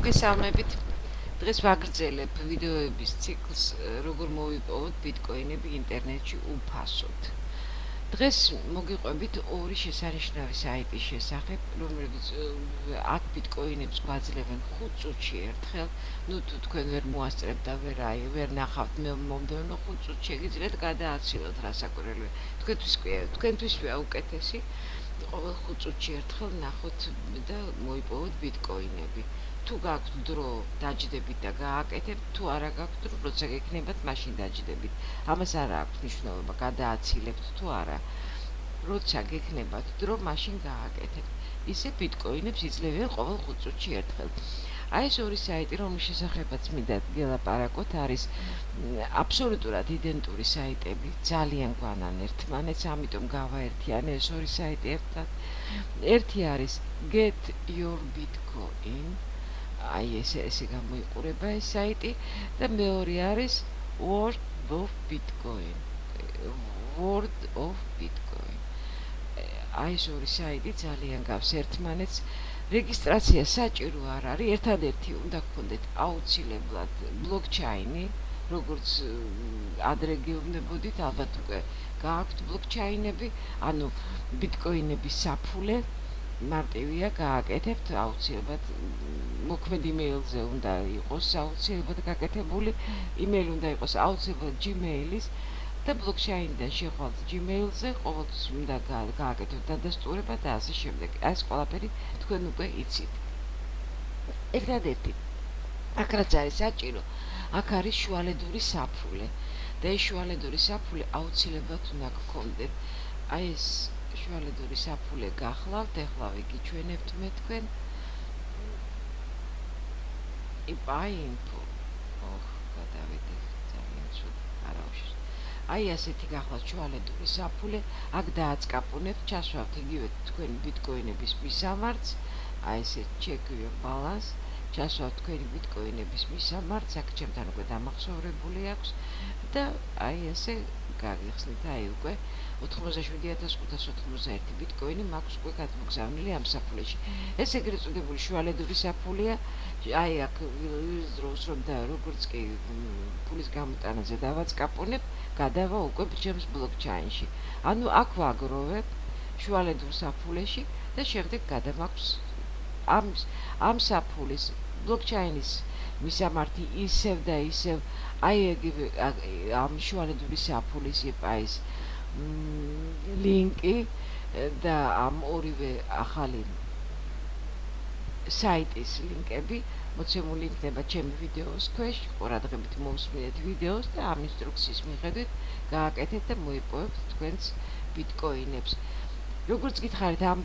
მოგესალმებით. დღეს ვაგრძელებ ვიდეოების ციკლს როგორ მოვიპოვოთ ბიტკოინები ინტერნეტში უფასოდ. დღეს მოგიყვებით ორი შესანიშნავი საიტის შესახებ, რომლებიც აქ ბიტკოინებს გვაძლევენ 5 წუთში ერთხელ. ნუ თუ თქვენ ვერ მოასწრებთ და ვერ ნახავთ მომდევნო 5 წუთს შეგიძლიათ გადააცილოთ რასაკვირველია. თქვენთვისვე უკეთესი ყოველ 5 წუთში ერთხელ ნახოთ და მოიპოვოთ ბიტკოინები. თუ გაქვთ დრო დაჯდებით და გააკეთებთ, თუ არა გაქვთ დრო, როცა გექნებათ, მაშინ დაჯდებით. ამას არ აქვს მნიშვნელობა, გადააცილებთ თუ არა. როცა გექნებათ დრო, მაშინ გააკეთებთ. ისე ბიტკოინებს იძლევიან ყოველ 5 წუთში ერთხელ. აი ეს ორი საიტი, რომლის შესახებაც მინდა გელაპარაკოთ, არის აბსოლუტურად იდენტური საიტები, ძალიან გვანან ერთმანეთს, ამიტომ გავაერთიანე ეს ორი საიტი ერთად. ერთი არის Get Your Bitcoin, აი ესე გამოიყურება ეს საიტი და მეორე არის World of Bitcoin. აი ეს ორი საიტი ძალიან გავს ერთმანეთს. რეგისტრაცია საჭირო არ არის, ერთადერთი უნდა გქონდეთ აუცილებლად ბლოკჩაინი, როგორც ადრე გეუბნებოდით, ალბათ უკვე გააქვთ ბლოკჩაინები, ანუ ბიტკოინების საფულე მარტივია, გააკეთებთ აუცილებლად. მოქმედ იმეილზე უნდა იყოს აუცილებლად გაკეთებული, იმეილი უნდა იყოს აუცილებლად Gmail-ის და ბლოკჩაინიდან შეხვალთ Gmail-ზე, ყოველთვის უნდა გააკეთოთ დადასტურება და ასე შემდეგ. ეს ყველაფერი თქვენ უკვე იცით. ერთადერთი აქ რაც არის საჭირო, აქ არის შუალედური საფულე და ეს შუალედური საფულე აუცილებლად უნდა გქონდეთ. აი ეს შუალედური საფულე გახლავთ, ეხლა ვიგიჩვენებთ მე თქვენ. იპაინფო. გადავიდე ძალიან ცუდ არაუშ. აი ასეთი გახლავთ შუალედური საფულე, აქ დააწყაპუნებთ, ჩასვავთ იგივე თქვენი ბიტკოინების მისამართს, აი ესე check your balance, ჩასვავთ თქვენი ბიტკოინების მისამართს, აქ ჩემთან უკვე დამახსოვრებული აქვს და აი ესე გაგიხსნით, აი უკვე 87,591 ბიტკოინი მაქვს უკვე გადმოგზავნილი ამ საფულეში. ეს ეგრეთ წოდებული შუალედური საფულეა, აი აქ ვიზროს რომ და როგორც კი ფულის გამოტანაზე დავაწყაპუნებ, გადავა უკვე ჩემს ბლოკჩაინში. ანუ აქ ვაგროვებ შუალედურ საფულეში და შემდეგ გადამაქვს ამ საფულის ბლოკჩაინის მისამართი ისევ და ისევ აი ეგ ამ შუალედური საფულის იპაის ლინკი და ამ ორივე ახალი საიტის ლინკები მოცემული იქნება ჩემი ვიდეოს ქვეშ, ყურადღებით მოусმინეთ ვიდეოს და ამ ინსტრუქციის მიხედვით გააკეთეთ და მოიპოვებთ თქვენს ბიტკოინებს. როგორც გითხარით, ამ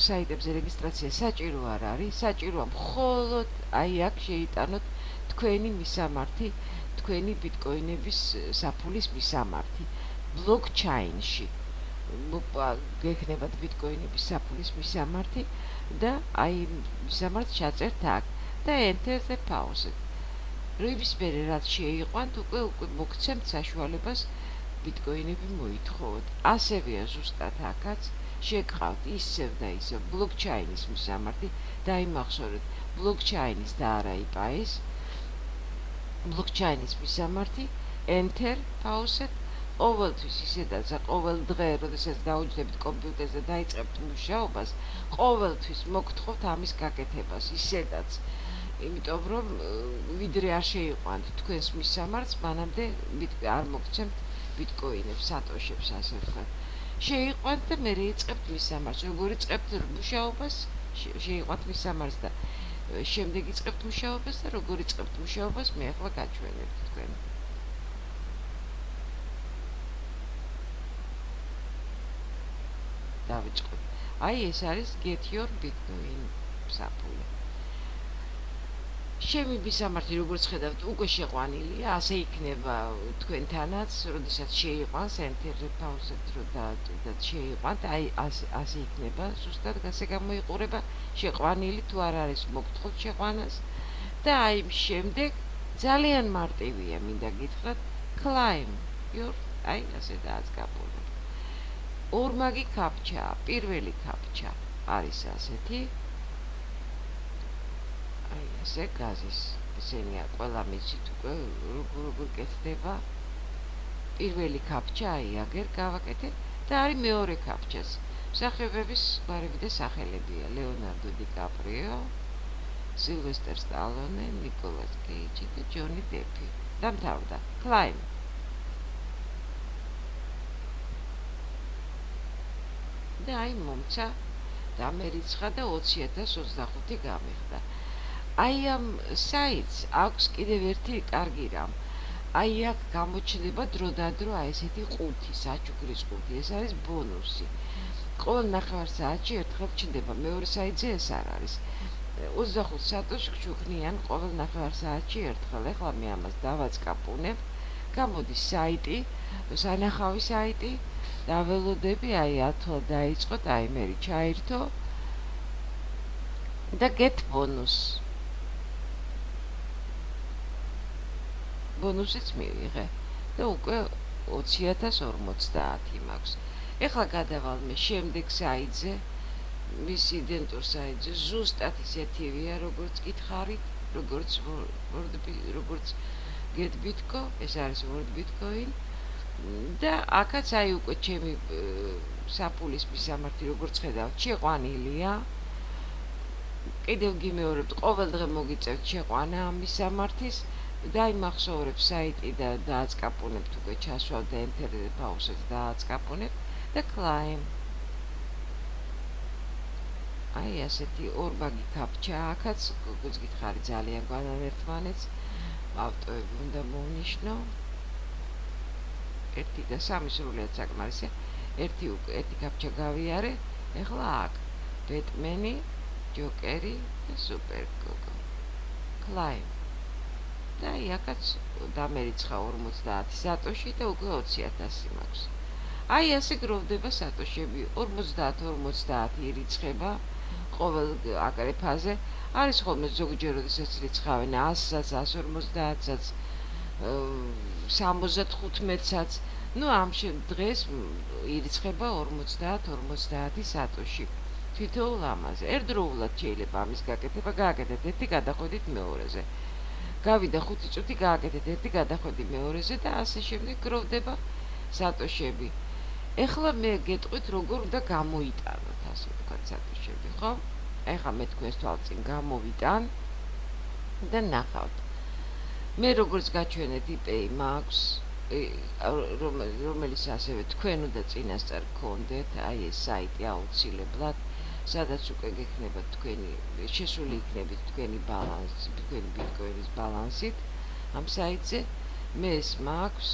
საიტებზე რეგისტრაცია საჭირო არ არის, საჭიროა მხოლოდ აი აქ შეიტანოთ თქვენი მისამართი, თქვენი ბიტკოინების საფულის მისამართი ბლოკჩაინში. გექნებათ ბიტკოინების საფულის მისამართი და აი მისამართს ჩაწერთ აქ და enter the pause. როისმერე რაც შეიყვანთ, უკვე მოგცემთ საშუალებას ბიტკოინები მოითხოვოთ. ასევეა ზუსტად აქაც შეგყავთ ისევ და ისევ ბლოკჩაინის მისამართი, დაიმახსოვრეთ ბლოკჩაინის და არა იპაის ბლოკჩაინის მისამართი, enter pause. ყოველთვის ისედაც ყოველ დღე, როდესაც დაუჯდებით კომპიუტერზე და დაიწყებთ მუშაობას, ყოველთვის მოგთხოვთ ამის გაკეთებას, ისედაც. იმიტომ რომ ვიდრე არ შეიყვანთ თქვენს მისამართს, მანამდე არ მოგცემთ ბიტკოინებს, სატოშებს, ასე ვთქვათ. შეიყვანთ და მერე იწყებთ მისამართს. როგორ იწყებთ მუშაობას, შეიყვანთ მისამართს და შემდეგ იწყებთ მუშაობას და როგორ იწყებთ მუშაობას, მე ახლა გაჩვენებთ თქვენ. დავიწყოთ. აი ეს არის Get Your Bitcoin საფულე. ჩემი მისამართი, როგორც ხედავთ, უკვე შეყვანილია, ასე იქნება თქვენთანაც, როდესაც შეიყვანს enter pause-ით და შეიყვანთ, აი ასე იქნება, ზუსტად ასე გამოიყურება შეყვანილი, თუ არ არის მოგთხოვთ შეყვანას და აი შემდეგ ძალიან მარტივია, მინდა გითხრათ, claim your, აი ასე დააწყაპუნებთ. ორმაგი კაპჩა, პირველი კაპჩა არის ასეთი. აი ასე გაზის ესენია ყველა მიცით უკვე როგორ კეთდება პირველი კაპჩა აიაგერ გავაკეთე და არის მეორე კაპჩაც მსახიობების გვარები და სახელებია ლეონარდო დიკაპრიო სილვესტერ სტალონე ნიკოლას კეიჯი და ჯონი დეპი დამთავრდა კლაიმ და აი მომცა დამერიცხა და 20,025 გამიხდა აი ამ საიტს აქვს კიდევ ერთი კარგი რამ აი აქ გამოჩნდება დროდადრო აი ესეთი ყუთი საჩუქრის ყუთი ეს არის ბონუსი ყოველ 9 საათში ერთხელ ჩნდება მეორე საიტზე ეს არ არის 25 სატოში გჩუქნიან ყოველ 9 საათში ერთხელ ეხლა მე ამას დავაწყაპუნებ გამოდის საიტი სანახავი საიტი დაველოდები აი ათლა დაიწყოთ აი მე ჩაირთო და get bonus ბონუსიც მივიღე და უკვე 20,050 მაქვს ეხლა გადავალ მე შემდეგ საიტზე მის იდენტურ საიტზე ზუსტად ისეთივეა როგორც გითხარით როგორც GetBitco ეს არის World Bitcoin და აქაც აი უკვე ჩემი საფულის მისამართი როგორც ხედავთ შეყვანილია კიდევ გიმეორებთ ყოველ დღე მოგიწევთ შეყვანა ამ მისამართის დაიმახსოვრებ საიტი და დააწყაპუნებთ უკვე ჩასვავ და enter pause-ს დააწყაპუნებ და claim აი ასეთი ორბაგი კაპჩა აქაც როგორც გითხარი ძალიან გვანანერთმანეთს ავტოები უნდა მოვნიშნო 1 და 3 სრულიად საკმარისია ერთი კაპჩა გავიარე ეხლა აქ ბეტმენი ჯოკერი და სუპერგოგო claim და აქაც დამერიცხა 50 სატოში და უკვე 20,000 მაქვს აი ასე გროვდება სატოშები 50 ირიცხება ყოველ აკრეფაზე არის ხოლმე ზოგჯერ როდესაც რიცხავენ 100-საც 150-საც 75-საც ნუ ამ დღეს ირიცხება 50 სატოში თითოეულ ამაზე ერთდროულად შეიძლება ამის გაკეთება გააკეთეთ ერთი გადახვედით მეორეზე გავიდა 5 წუთი გააკეთეთ ერთი გადახვედი მეორეზე და ასე შემდეგ გროვდება სატოშები ეხლა მე გეტყვით როგორ უნდა გამოიტანოთ ასე ვთქვათ სატოშები ხო ეხლა მე თქვენს თვალწინ გამოვიტან და ნახავთ მე როგორც გაჩვენეთ ePay მაქვს რომელიც ასევე თქვენ უნდა წინასწარ გქონდეთ აი ეს საიტი აუცილებლად სადაც უკვე გექნება თქვენი შესული იქნებით თქვენი ბალანსი თქვენი ბიტკოინის ბალანსით ამ საიტზე მე ეს მაქვს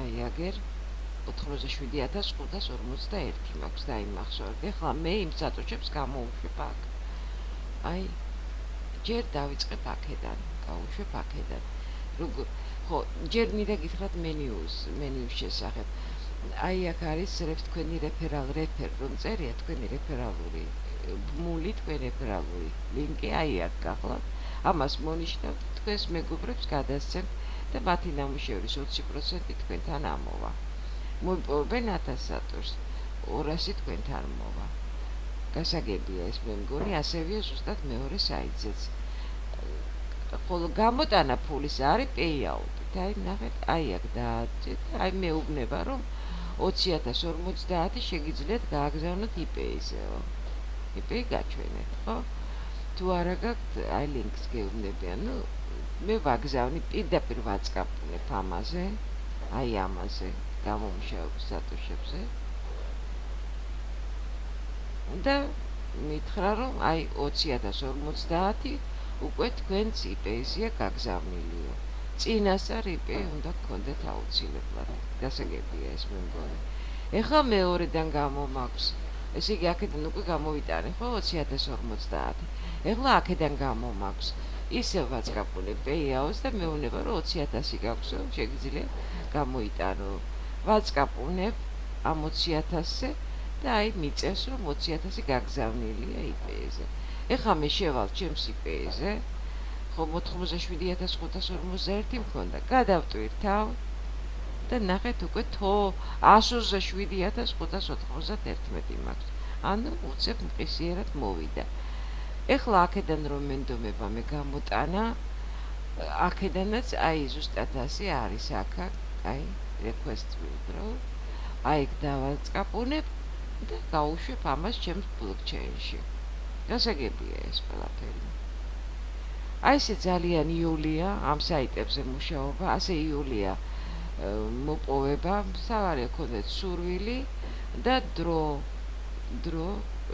აი აგერ 87,541 მაქვს დაიმახსოვრეთ ეხლა მე იმ სატოჩებს გამოვუშვებ აქ აი ჯერ დავიწყებ აქედან გავუშვებ აქედან როგორ ხო ჯერ მინდა გითხრათ მენიუს შესახებ აი აქ არის თქვენი რეფერალ რომ წერია თქვენი რეფერალური ბმული თქვენი რეფერალური ლინკი აი აქ გახლავთ ამას მონიშნავთ თქვენს მეგობრებს გადასცემთ და მათი ნამუშევრის 20% თქვენთან ამოვა მოიპოვებენ 1000 სატოშს 200 თქვენთან მოვა გასაგებია ეს მე მგონი ასევეა ზუსტად მეორე საიტზეც ხოლო გამოტანა ფულის არის payout აი ნახეთ აი აქ დააჭეთ აი მეუბნება რომ 20,050 შეგიძლიათ გააგზავნოთ ePay-ზეო ePay გაჩვენეთ ხო თუ არა გაქვთ აი ლინკს გეუბნებიან ნუ მე ვაგზავნი პირდაპირ ვაწყაპუნებ ამაზე აი ამაზე გამომშევების სატოშებზე და მითხრა რომ აი 20,050 უკვე თქვენს ePay-ზეა გაგზავნილიო წინასწარ ePay უნდა გქონდეთ აუცილებლად გასაგებია ეს მე მგონი ეხლა მეორედან გამომაქვს ესე იგი აქედან უკვე გამოვიტანე ხო 20,050 ეხლა აქედან გამომაქვს ისევ ვაწყაპუნებ payout-ს და მეუბნება რომ 20,000 გაქვსო შეგიძლია გამოიტანო ვაწყაპუნებ ამ 20,000-ზე და აი მიწევს რომ 20,000 გაგზავნილია ePay-ზე ეხლა მე შევალ ჩემს ePay-ზე ხო 87,541 მქონდა გადავტვირთავ და ნახეთ უკვე 127,591 მაქვს ანუ უცებ მყისიერად მოვიდა ეხლა აქედან რომ მენდომება მე გამოტანა, აქედანაც აი ზუსტად ასე არის აქ, აი request withdraw, აი დავაწყაპუნებ და გავუშვებ ამას ჩემს blockchain-ში. გასაგებია ეს ყველაფერი. აი ესე ძალიან იულია ამ საიტებზე მუშაობა, ასე იულია მოპოვება, სავარია გქონდეთ სურვილი და დრო,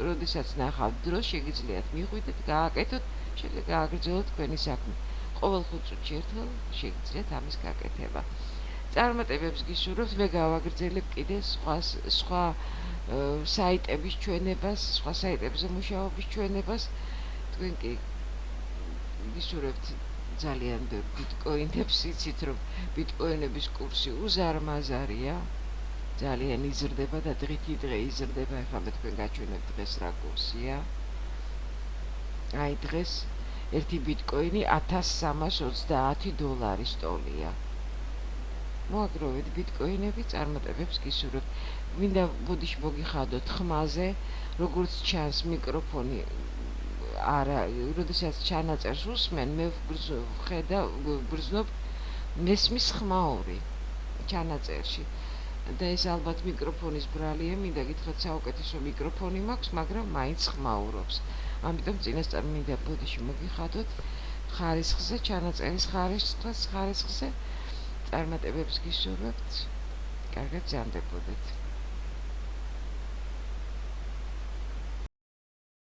როდესაც ნახავთ დროს შეგიძლიათ მიხვიდეთ, გააკეთოთ, შემდეგ გააგრძელოთ თქვენი საქმე. ყოველ 5 წუთში ერთხელ შეგიძლიათ ამის გაკეთება. წარმატებებს გისურვებთ, მე გავაგრძელებ კიდე სხვა საიტების ჩვენებას, სხვა საიტებზე მუშაობის ჩვენებას. თქვენ კი გისურვებთ ძალიან ბევრ ბიტკოინებს, იცით რომ ბიტკოინების კურსი უზარმაზარია, ძალიან იზრდება და დღითიდღე იზრდება. ეხლა მე თქვენ გაჩვენებთ დღეს რა კურსია. აი დღეს ერთი ბიტკოინი $1330 სტოლია. მოაგროვეთ ბიტკოინები, წარმატებებს გისურვებთ. მინდა ბოდიში მოგიხადოთ ხმაზე, როგორც ჩანს მიკროფონი არა, როდესაც ჩანაწერს უსმენ, მე ვგრძნობ მესმის ხმაური ჩანაწერში. და ეს ალბათ მიკროფონის ბრალია, მინდა გითხრათ საუკეთესო მიკროფონი მაქვს, მაგრამ მაინც ხმაურობს. ამიტომ წინასწარ მინდა ბოდიში მოგიხადოთ ხარისხზე, ჩანაწერის ხარისხზე. წარმატებებს გისურვებთ. კარგად გზამდებოდეთ.